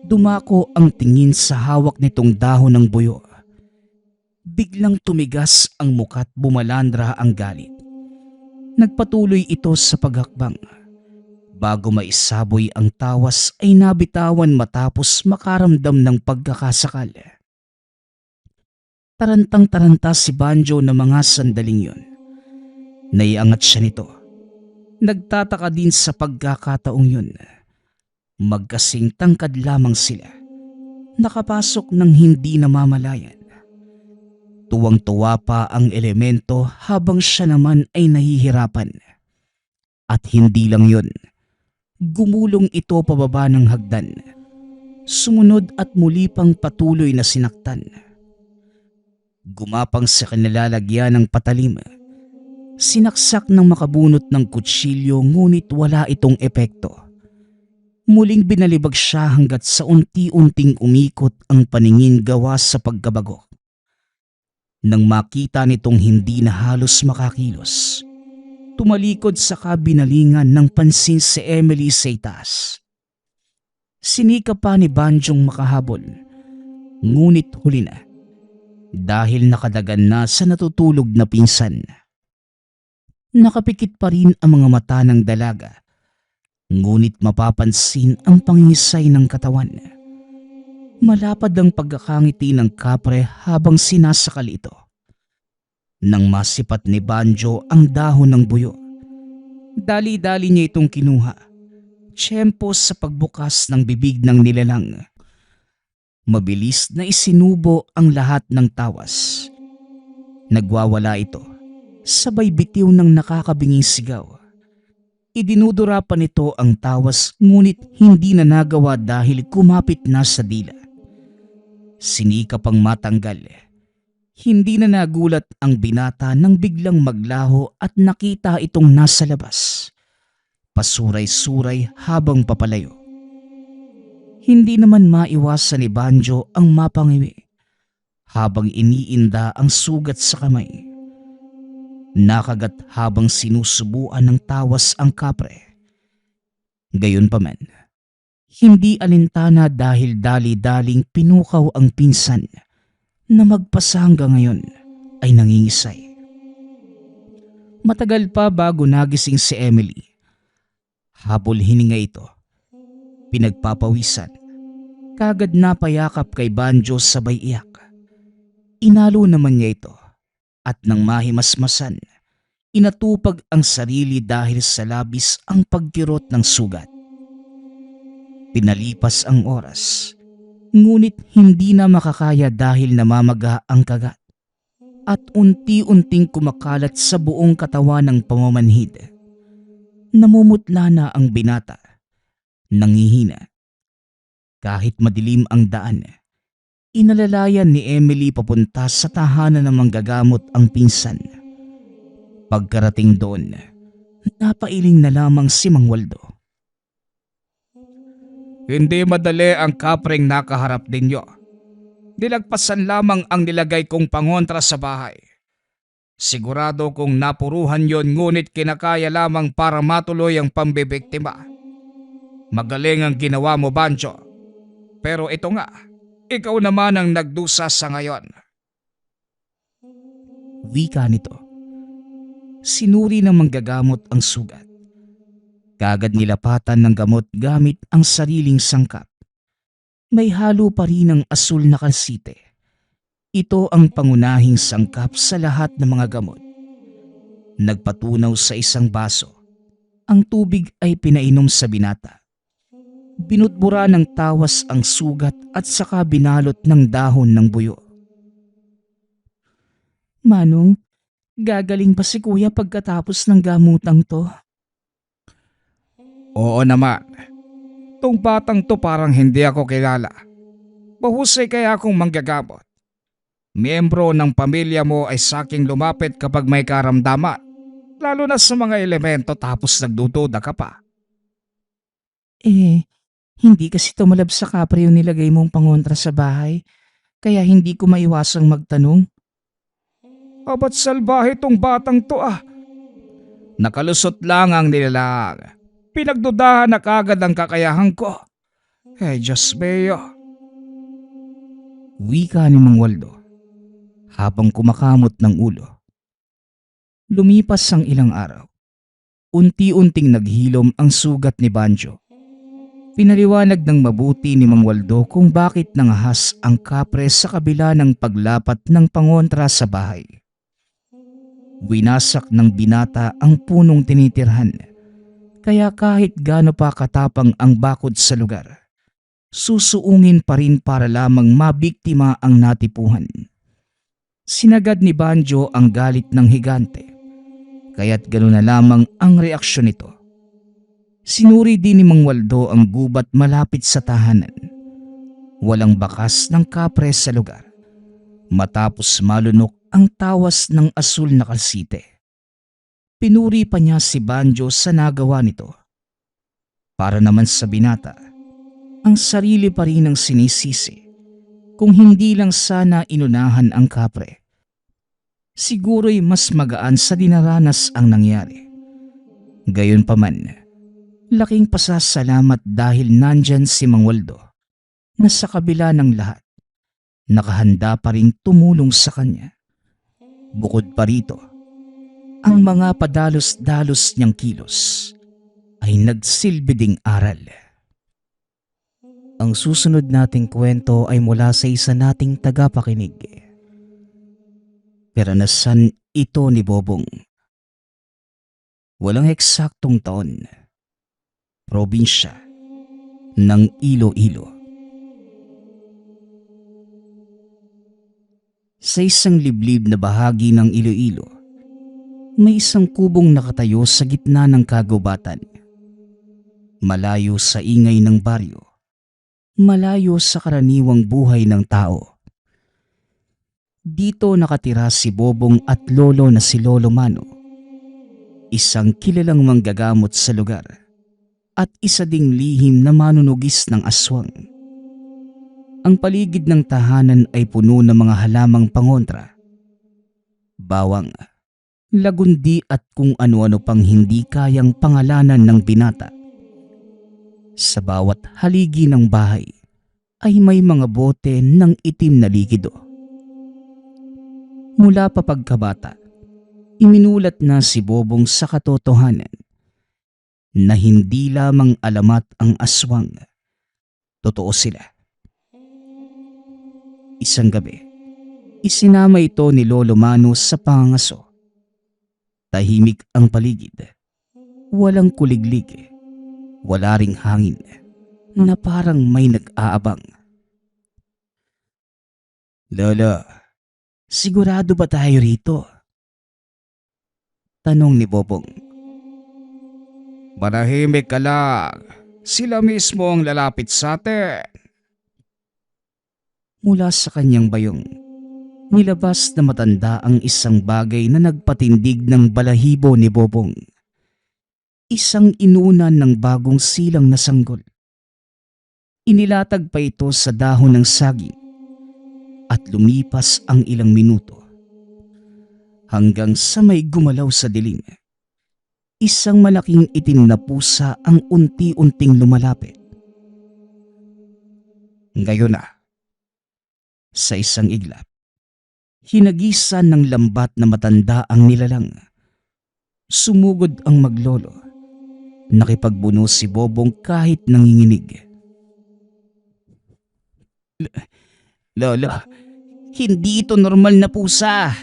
Dumako ang tingin sa hawak nitong dahon ng buyo. Biglang tumigas ang muka't bumalandra ang galit. Nagpatuloy ito sa paghakbang. Bago maisaboy ang tawas ay nabitawan matapos makaramdam ng pagkakasakal. Tarantang-taranta si Banjo na mga sandaling yun. Naiangat siya nito. Nagtataka din sa pagkakataong yun. Magkasing tangkad lamang sila. Nakapasok ng hindi namamalayan. Tuwang-tuwa pa ang elemento habang siya naman ay nahihirapan. At hindi lang yun. Gumulong ito pababa ng hagdan. Sumunod at muli pang patuloy na sinaktan. Gumapang sa kanilalagyan ng patalim. Sinaksak ng makabunot ng kutsilyo ngunit wala itong epekto. Muling binalibag siya hanggat sa unti-unting umikot ang paningin gawa sa pagkabago. Nang makita nitong hindi na halos makakilos, tumalikod sa kabinalingan ng pansin si Emily sa itaas. Sinika pa ni Banjong makahabol, ngunit huli na dahil nakadagan na sa natutulog na pinsan. Nakapikit pa rin ang mga mata ng dalaga, ngunit mapapansin ang pangingisay ng katawan. Malapad ang pagkakangiti ng kapre habang sinasakal ito. Nang masipat ni Banjo ang dahon ng buyo, dali-dali niya itong kinuha, tiyempo sa pagbukas ng bibig ng nilalang. Mabilis na isinubo ang lahat ng tawas. Nagwawala ito, sabay bitiw ng nakakabinging sigaw. Idinudura pa nito ang tawas ngunit hindi na nagawa dahil kumapit na sa dila. Sinika pang matanggal. Hindi na nagulat ang binata nang biglang maglaho at nakita itong nasa labas. Pasuray-suray habang papalayo. Hindi naman maiwasan ni Banjo ang mapangiwi habang iniinda ang sugat sa kamay. Nakagat habang sinusubuan ng tawas ang kapre. Gayunpaman, hindi alintana dahil dali-daling pinukaw ang pinsan na magpasa hanggang ngayon ay nangingisay. Matagal pa bago nagising si Emily. Habol hininga ito. Pinagpapawisan. Kagad napayakap kay Banjo sabay iyak. Inalo naman niya ito at nang mahimasmasan, inatupag ang sarili dahil sa labis ang pagkirot ng sugat. Pinalipas ang oras, ngunit hindi na makakaya dahil namamaga ang kagat at unti-unting kumakalat sa buong katawan ng pamamanhid. Namumutla na ang binata. Nangihina. Kahit madilim ang daan, inalalayan ni Emily papunta sa tahanan ng manggagamot ang pinsan. Pagkarating doon, napailing na lamang si Mang Waldo. Hindi madali ang kapreng nakaharap ninyo. Dilagpasan lamang ang nilagay kong pangontra sa bahay. Sigurado kong napuruhan yon ngunit kinakaya lamang para matuloy ang pambibiktima. Magaling ang ginawa mo, Banjo. Pero ito nga, ikaw naman ang nagdusa sa ngayon. Wika nito. Sinuri ng manggagamot ang sugat. Kagad nilapatan ng gamot gamit ang sariling sangkap. May halo pa rin ng asul na kalsite. Ito ang pangunahing sangkap sa lahat ng mga gamot. Nagpatunaw sa isang baso. Ang tubig ay pinainom sa binata. Binutbura ng tawas ang sugat at saka binalot ng dahon ng buyo. Manong, gagaling pa si kuya pagkatapos ng gamutang to? Oo naman. Tong batang to parang hindi ako kilala. Mahusay kaya akong manggagamot. Miyembro ng pamilya mo ay saking lumapit kapag may karamdaman. Lalo na sa mga elemento tapos nagdududa ka pa. Hindi kasi tumalab sa kapre yung nilagay mong pangontra sa bahay, kaya hindi ko maiwasang magtanong. Abat salbahe tong batang to ah. Nakalusot lang ang nilalang. Pinagdudahan na kagad ang kakayahan ko. Diyos mio. Wika ni Mang Waldo habang kumakamot ng ulo. Lumipas ang ilang araw. unti-unting naghilom ang sugat ni Banjo. Pinaliwanag ng mabuti ni Mang Waldo kung bakit nangahas ang kapre sa kabila ng paglapat ng pangontra sa bahay. Winasak ng binata ang punong tinitirhan, kaya kahit gaano pa katapang ang bakod sa lugar, susuungin pa rin para lamang mabiktima ang natipuhan. Sinagad ni Banjo ang galit ng higante, kaya't gano'n na lamang ang reaksyon nito. Sinuri din ni Mang Waldo ang gubat malapit sa tahanan. Walang bakas ng kapre sa lugar, matapos malunok ang tawas ng asul na kalsite. Pinuri pa niya si Banjo sa nagawa nito. Para naman sa binata, ang sarili pa rin ang sinisisi. Kung hindi lang sana inunahan ang kapre, siguro'y mas magaan sa dinaranas ang nangyari. Gayunpaman, laking pasasalamat dahil nandyan si Mang Waldo na sa kabila ng lahat, nakahanda pa rin tumulong sa kanya. Bukod pa rito, ang mga padalos-dalos niyang kilos ay nagsilbi ding aral. Ang susunod nating kwento ay mula sa isa nating tagapakinig. Karanasan ito ni Bobong. Walang eksaktong taon. Probinsya ng Iloilo. Sa isang liblib na bahagi ng Iloilo, may isang kubong nakatayo sa gitna ng kagubatan. Malayo sa ingay ng baryo, malayo sa karaniwang buhay ng tao. Dito nakatira si Bobong at lolo na si Lolo Mano, isang kilalang manggagamot sa lugar at isa ding lihim na manunugis ng aswang. Ang paligid ng tahanan ay puno ng mga halamang pangontra, bawang, lagundi at kung ano-ano pang hindi kayang pangalanan ng binata. Sa bawat haligi ng bahay ay may mga bote ng itim na likido. Mula pa pagkabata, iminulat na si Bobong sa katotohanan na hindi lamang alamat ang aswang, totoo sila. Isang gabi, isinama ito ni Lolo Mano sa pangangaso. Tahimik ang paligid, walang kuliglig, wala ring hangin na parang may nag-aabang. Lolo, sigurado ba tayo rito? Tanong ni Bobong. Manahimik ka lang. Sila mismo ang lalapit sa atin. Mula sa kanyang bayong, nilabas na matanda ang isang bagay na nagpatindig ng balahibo ni Bobong. Isang inunan ng bagong silang na sanggol. Inilatag pa ito sa dahon ng saging at lumipas ang ilang minuto. Hanggang sa may gumalaw sa dilim, isang malaking itim na pusa ang unti-unting lumalapit. Ngayon na, sa isang iglap, hinagisan ng lambat na matanda ang nilalang. Sumugod ang maglolo. Nakipagbuno si Bobong kahit nanginginig. Lolo, hindi ito normal na pusa.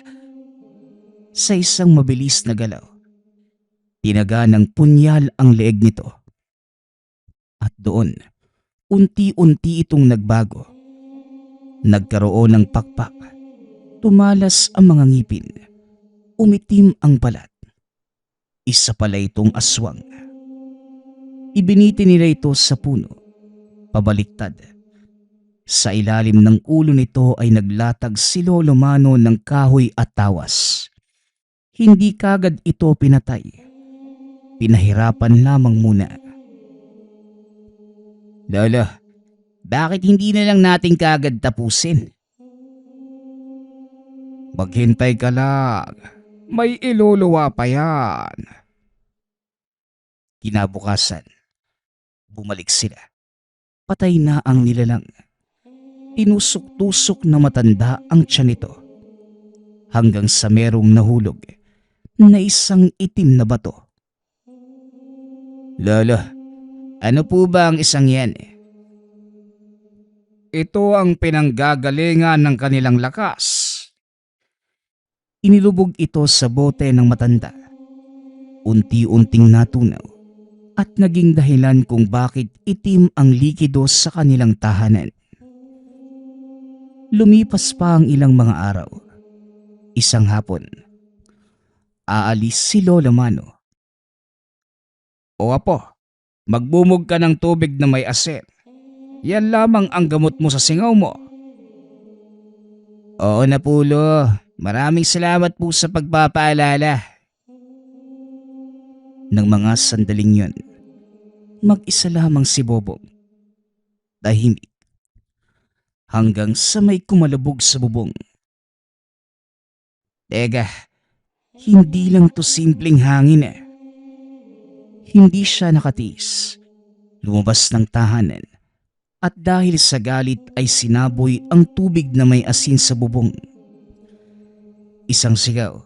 Sa isang mabilis na galaw, tinaga ng punyal ang leeg nito. At doon, unti-unti itong nagbago. Nagkaroon ng pakpak. Tumalas ang mga ngipin. Umitim ang balat. Isa pala itong aswang. Ibiniti nila ito sa puno, pabaliktad. Sa ilalim ng ulo nito ay naglatag si Lolo Mano ng kahoy at tawas. Hindi kagad ito pinatay. Pinahirapan lamang muna. Lolo, bakit hindi na lang natin kagad tapusin? Maghintay ka lang. May iluluwa pa yan. Kinabukasan, bumalik sila. Patay na ang nilalang. Tinusok-tusok na matanda ang tiyan nito. Hanggang sa merong nahulog na isang itim na bato. Lolo, ano po ba ang isang yan? Ito ang pinanggagalingan ng kanilang lakas. Inilubog ito sa bote ng matanda. Unti-unting natunaw at naging dahilan kung bakit itim ang likido sa kanilang tahanan. Lumipas pa ang ilang mga araw. Isang hapon, aalis si Lola Mano. O apo, magbumog ka ng tubig na may asin. Yan lamang ang gamot mo sa singaw mo. Oo na po, Lo. Maraming salamat po sa pagpapaalala. Nang mga sandaling yun, mag-isa lamang si Bobong. Tahimik. Hanggang sa may kumalabog sa bubong. Teka, hindi lang to simpleng hangin eh. Hindi siya nakatiis. Lumabas ng tahanan. At dahil sa galit ay sinaboy ang tubig na may asin sa bubong. Isang sigaw.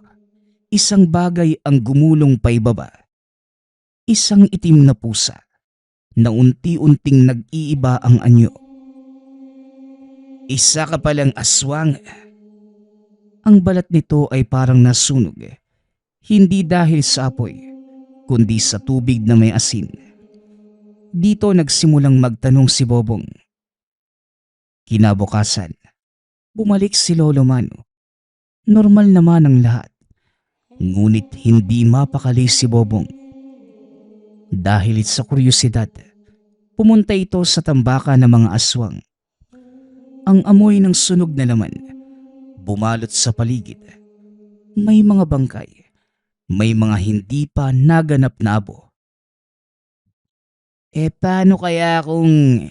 Isang bagay ang gumulong paibaba. Isang itim na pusa na unti-unting nag-iiba ang anyo. Isa ka palang aswang. Ang balat nito ay parang nasunog. Hindi dahil sa apoy, kundi sa tubig na may asin. Dito nagsimulang magtanong si Bobong. Kinabukasan, bumalik si Lolo Mano. Normal naman ang lahat. Ngunit hindi mapakali si Bobong. Dahil sa kuryosidad, pumunta ito sa tambakan ng mga aswang. Ang amoy ng sunog na laman, bumalot sa paligid. May mga bangkay, may mga hindi pa naganap na abo. Paano kaya kung...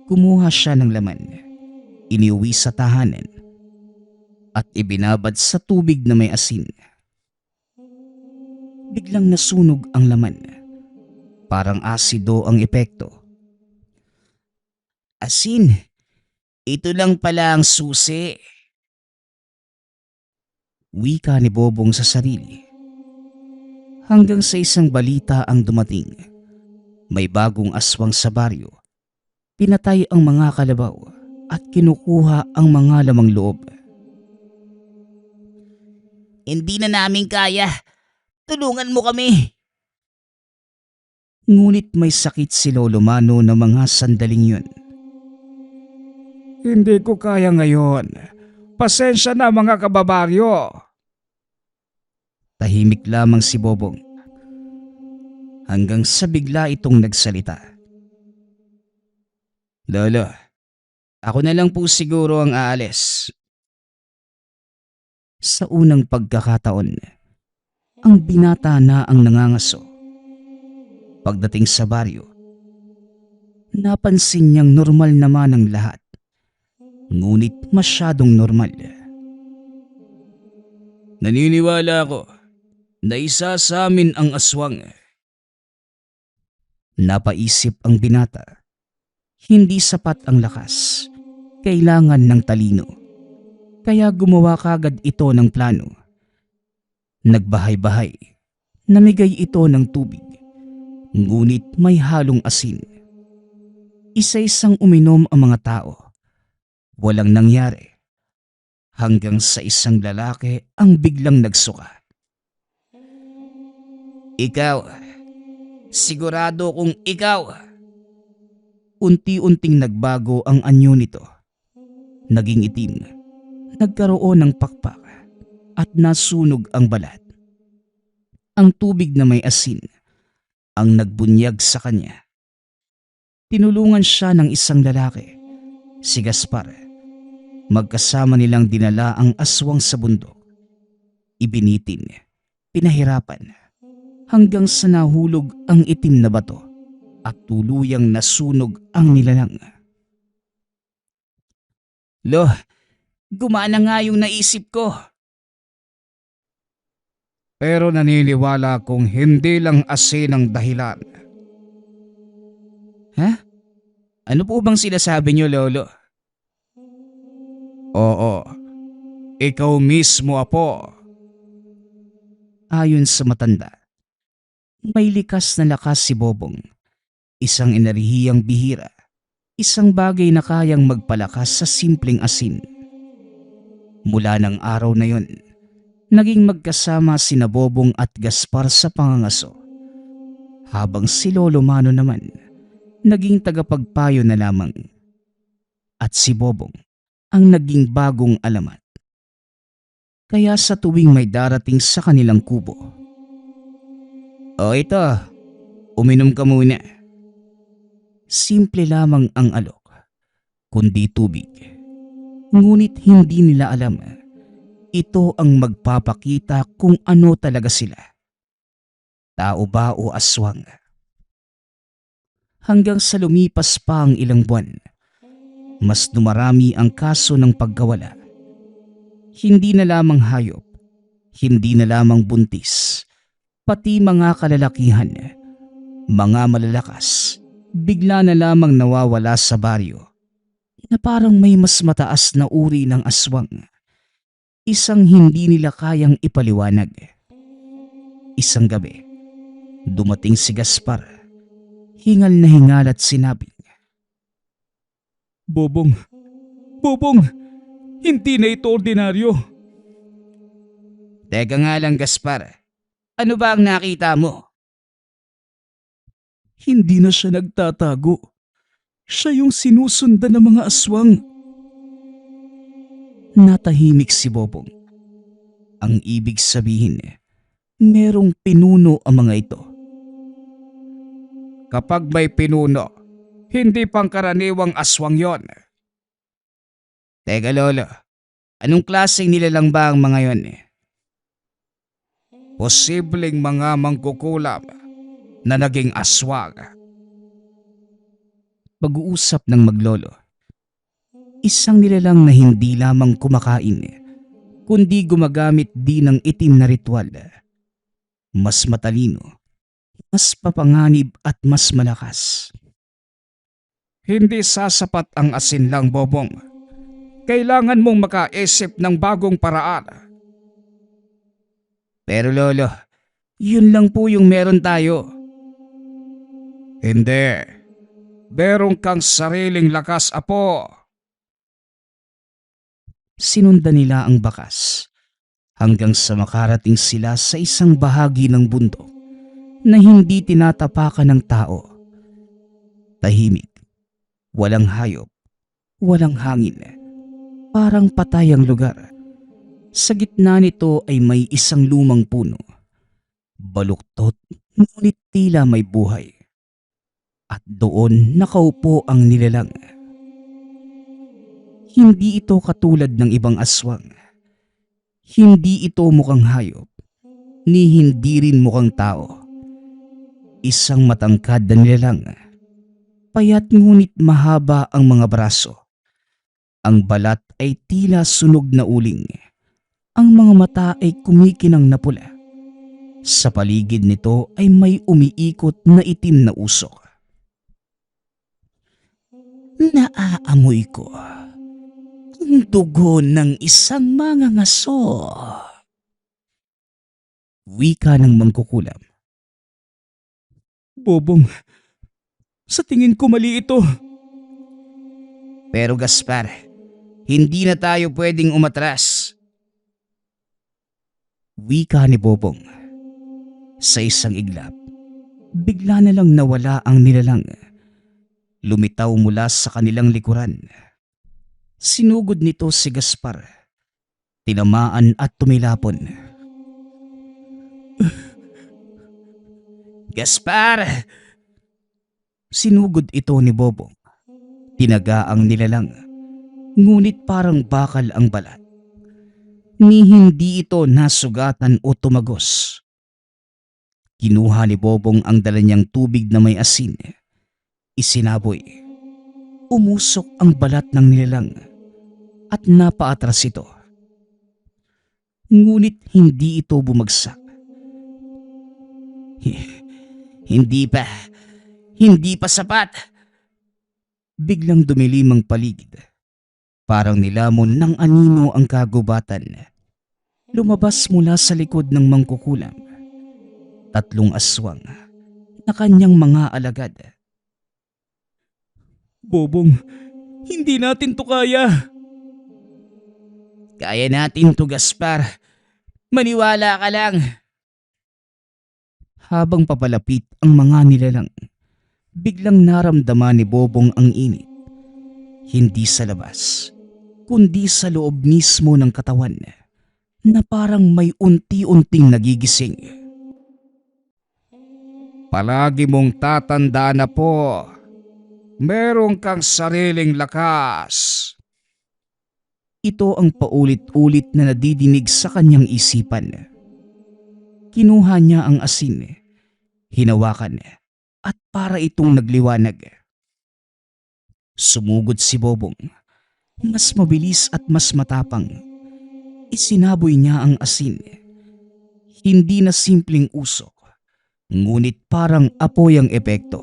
Kumuha siya ng laman, iniuwi sa tahanan, at ibinabad sa tubig na may asin. Biglang nasunog ang laman. Parang asido ang epekto. Asin, ito lang pala ang susi. Wika ni Bobong sa sarili. Hanggang sa isang balita ang dumating. May bagong aswang sa baryo. Pinatay ang mga kalabaw at kinukuha ang mga lamang loob. Hindi na namin kaya. Tulungan mo kami. Ngunit may sakit si Lolo Mano na mga sandaling yun. Hindi ko kaya ngayon. Pasensya na mga kababaryo. Tahimik lamang si Bobong. Hanggang sa bigla itong nagsalita. Lolo, ako na lang po siguro ang aalis. Sa unang pagkakataon, ang binata na ang nangangaso. Pagdating sa baryo, napansin niyang normal naman ang lahat. Ngunit masyadong normal. Naniniwala ako na isa sa amin ang aswang. Napaisip ang binata. Hindi sapat ang lakas. Kailangan ng talino. Kaya gumawa kagad ito ng plano. Nagbahay-bahay. Namigay ito ng tubig. Ngunit may halong asin. Isa-isang uminom ang mga tao. Walang nangyari. Hanggang sa isang lalaki ang biglang nagsuka. Ikaw, sigurado kung ikaw. Unti-unting nagbago ang anyo nito. Naging itim. Nagkaroon ng pakpak at nasunog ang balat. Ang tubig na may asin ang nagbunyag sa kanya. Tinulungan siya ng isang lalaki, si Gaspar. Magkasama nilang dinala ang aswang sa bundok. Ibinitin, pinahirapan, hanggang sa nahulog ang itim na bato at tuluyang nasunog ang nilalang. Lo, gumana nga yung naisip ko. Pero naniniwala kong hindi lang asin ang dahilan. Ha? Ano po bang sinasabi niyo, Lolo? Oo, ikaw mismo apo. Ayon sa matanda, May likas na lakas si Bobong, isang enerhiyang bihira, isang bagay na kayang magpalakas sa simpleng asin. Mula ng araw na yon, naging magkasama sina Bobong at Gaspar sa pangangaso, habang si Lolo Mano naman naging tagapagpayo na lamang, at si Bobong ang naging bagong alamat. Kaya sa tuwing may darating sa kanilang kubo, "O ito, uminom ka muna." Simple lamang ang alok, kundi tubig. Ngunit hindi nila alam, ito ang magpapakita kung ano talaga sila. Tao ba o aswang? Hanggang sa lumipas pa ang ilang buwan, mas dumarami ang kaso ng pagkawala. Hindi na lamang hayop, hindi na lamang buntis, pati mga kalalakihan, mga malalakas, bigla na lamang nawawala sa baryo na parang may mas mataas na uri ng aswang. Isang hindi nila kayang ipaliwanag. Isang gabi, dumating si Gaspar, hingal na hingal at sinabing, Bobong, Bobong, hindi na ito ordinaryo. "Teka nga lang Gaspar, ano ba ang nakita mo?" Hindi na siya nagtatago. Siya yung sinusundan ng mga aswang. Natahimik si Bobong. Ang ibig sabihin, merong pinuno ang mga ito. Kapag may pinuno, hindi pangkaraniwang aswang yon. "Teka Lolo, anong klaseng nilalang ba ang mga yon?" Posibleng mga mangkukulam na naging aswang. Pag-uusap ng maglolo, isang nilalang na hindi lamang kumakain, kundi gumagamit din ng itim na ritual. Mas matalino, mas papanganib at mas malakas. Hindi sasapat ang asin lang, Bobong. Kailangan mong makaisip ng bagong paraan. Pero Lolo, yun lang po yung meron tayo. Hindi. Meron kang sariling lakas, Apo. Sinundan nila ang bakas hanggang sa makarating sila sa isang bahagi ng bundok na hindi tinatapakan ng tao. Tahimik, walang hayop, walang hangin, parang patay ang lugar. Sa gitna nito ay may isang lumang puno, baluktot ngunit tila may buhay. At doon nakaupo ang nilalang. Hindi ito katulad ng ibang aswang. Hindi ito mukhang hayop, ni hindi rin mukhang tao. Isang matangkad na nilalang. Payat ngunit mahaba ang mga braso. Ang balat ay tila sunog na uling. Ang mga mata ay kumikinang na pula. Sa paligid nito ay may umiikot na itim na usok. "Naaamoy ko ang dugo ng isang mangangaso," wika ng mangkukulam. Bobong, sa tingin ko mali ito. "Pero Gaspar, hindi na tayo pwedeng umatras," wika ni Bobong. Sa isang iglap, bigla na lang nawala ang nilalang. Lumitaw mula sa kanilang likuran. Sinugod nito si Gaspar. Tinamaan at tumilapon. "Gaspar!" Sinugod ito ni Bobong. Tinaga ang nilalang, ngunit parang bakal ang balat. Ni hindi ito nasugatan o tumagos. Kinuha ni Bobong ang dala niyang tubig na may asin. Isinaboy. Umusok ang balat ng nilalang at napaatras ito. Ngunit hindi ito bumagsak. Hindi pa. Hindi pa sapat." Biglang dumilim ang paligid. Parang nilamon ng anino ang kagubatan. Lumabas mula sa likod ng mangkukulam. 3 aswang na kanyang mga alagad. Bobong, hindi natin to kaya. Kaya natin to, Gaspar. Maniwala ka lang. Habang papalapit ang mga nilalang, biglang naramdaman ni Bobong ang init. Hindi sa labas, kundi sa loob mismo ng katawan na parang may unti-unting nagigising. Palagi mong tatandaan na po, meron kang sariling lakas. Ito ang paulit-ulit na nadidinig sa kanyang isipan. Kinuha niya ang asin, hinawakan at para itong nagliwanag. Sumugod si Bobong. Mas mabilis at mas matapang. Isinaboy niya ang asin. Hindi na simpleng usok, ngunit parang apoy ang epekto.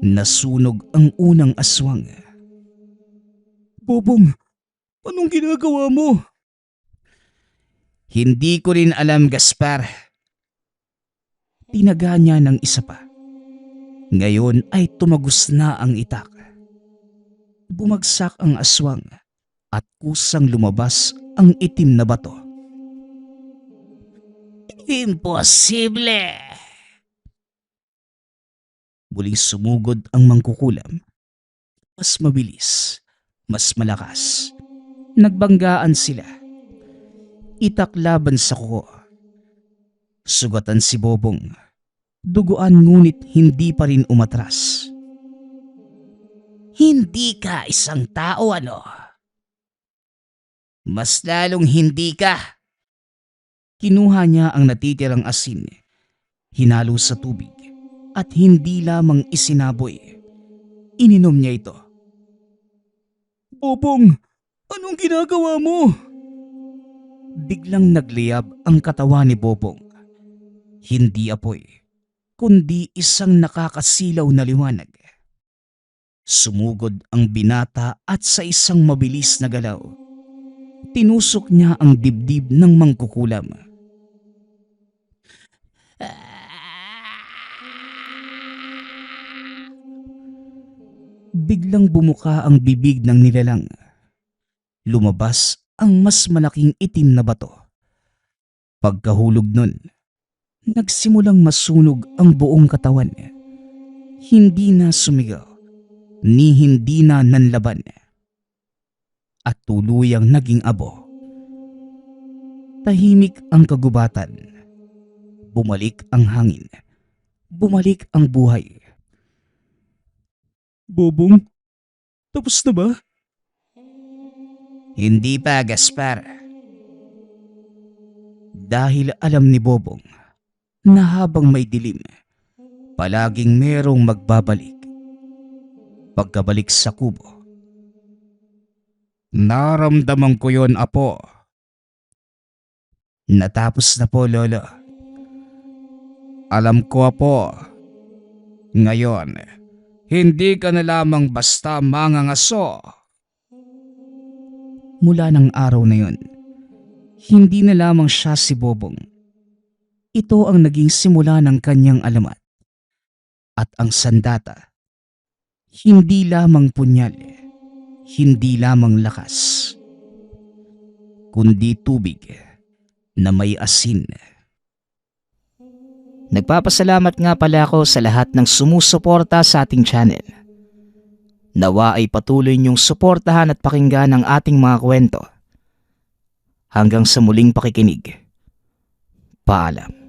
Nasunog ang unang aswang. Bobong, anong ginagawa mo? Hindi ko rin alam, Gaspar. Tinaga niya ng isa pa. Ngayon ay tumagos na ang itak. Bumagsak ang aswang at kusang lumabas ang itim na bato. Imposible! Muling sumugod ang mangkukulam. Mas mabilis, mas malakas. Nagbanggaan sila. Itak laban sa kuko. Sugatan si Bobong. Duguan ngunit hindi pa rin umatras. Hindi ka isang tao, ano? Mas lalong hindi ka. Kinuha niya ang natitirang asin, hinalo sa tubig at hindi lamang isinaboy. Ininom niya ito. Bobong, anong ginagawa mo? Biglang nagliyab ang katawan ni Bobong. Hindi apoy, kundi isang nakakasilaw na liwanag. Sumugod ang binata at sa isang mabilis na galaw, tinusok niya ang dibdib ng mangkukulam. Biglang bumuka ang bibig ng nilalang. Lumabas ang mas malaking itim na bato. Pagkahulog nun, nagsimulang masunog ang buong katawan. Hindi na sumigaw, ni hindi na nanlaban. At tuluyang naging abo. Tahimik ang kagubatan. Bumalik ang hangin. Bumalik ang buhay. Bobong, tapos na ba? Hindi pa, Gaspar. Dahil alam ni Bobong na habang may dilim, palaging merong magbabalik. Pagkabalik sa kubo, Naramdaman ko yon, apo. natapos na po, Lolo. Alam ko, apo. Ngayon, hindi ka na lamang basta mangangaso. Mula ng araw na yon, hindi na lamang siya si Bobong. Ito ang naging simula ng kanyang alamat. At ang sandata, hindi lamang punyal, hindi lamang lakas, kundi tubig na may asin. Nagpapasalamat nga pala ako sa lahat ng sumusuporta sa ating channel. Nawa ay patuloy niyong suportahan at pakinggan ang ating mga kwento. Hanggang sa muling pakikinig. Paalam.